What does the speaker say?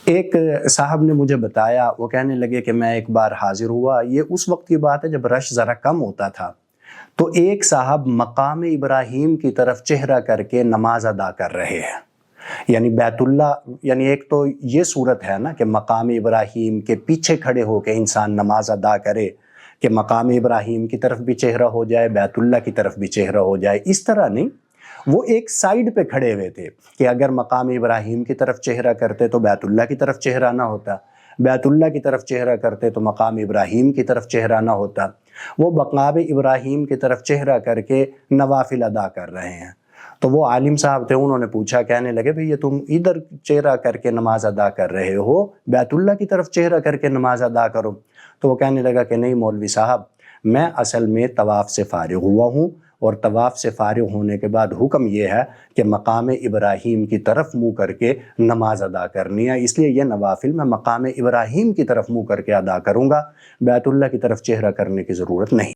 ایک صاحب نے مجھے بتایا، وہ کہنے لگے کہ میں ایک بار حاضر ہوا، یہ اس وقت کی بات ہے جب رش ذرا کم ہوتا تھا، تو ایک صاحب مقام ابراہیم کی طرف چہرہ کر کے نماز ادا کر رہے ہیں، یعنی بیت اللہ، یعنی ایک تو یہ صورت ہے نا کہ مقام ابراہیم کے پیچھے کھڑے ہو کے انسان نماز ادا کرے کہ مقام ابراہیم کی طرف بھی چہرہ ہو جائے، بیت اللہ کی طرف بھی چہرہ ہو جائے، اس طرح نہیں، وہ ایک سائیڈ پہ کھڑے ہوئے تھے کہ اگر مقام ابراہیم کی طرف چہرہ کرتے تو بیت اللہ کی طرف چہرہ نہ ہوتا، بیت اللہ کی طرف چہرہ کرتے تو مقام ابراہیم کی طرف چہرہ نہ ہوتا، وہ مقام ابراہیم کی طرف چہرہ کر کے نوافل ادا کر رہے ہیں۔ تو وہ عالم صاحب تھے، انہوں نے پوچھا، کہنے لگے بھئی یہ تم ادھر چہرہ کر کے نماز ادا کر رہے ہو، بیت اللہ کی طرف چہرہ کر کے نماز ادا کرو۔ تو وہ کہنے لگا کہ نہیں مولوی صاحب، میں اصل میں طواف سے فارغ ہوا ہوں، اور طواف سے فارغ ہونے کے بعد حکم یہ ہے کہ مقام ابراہیم کی طرف منہ کر کے نماز ادا کرنی ہے، اس لیے یہ نوافل میں مقام ابراہیم کی طرف منہ کر کے ادا کروں گا، بیت اللہ کی طرف چہرہ کرنے کی ضرورت نہیں۔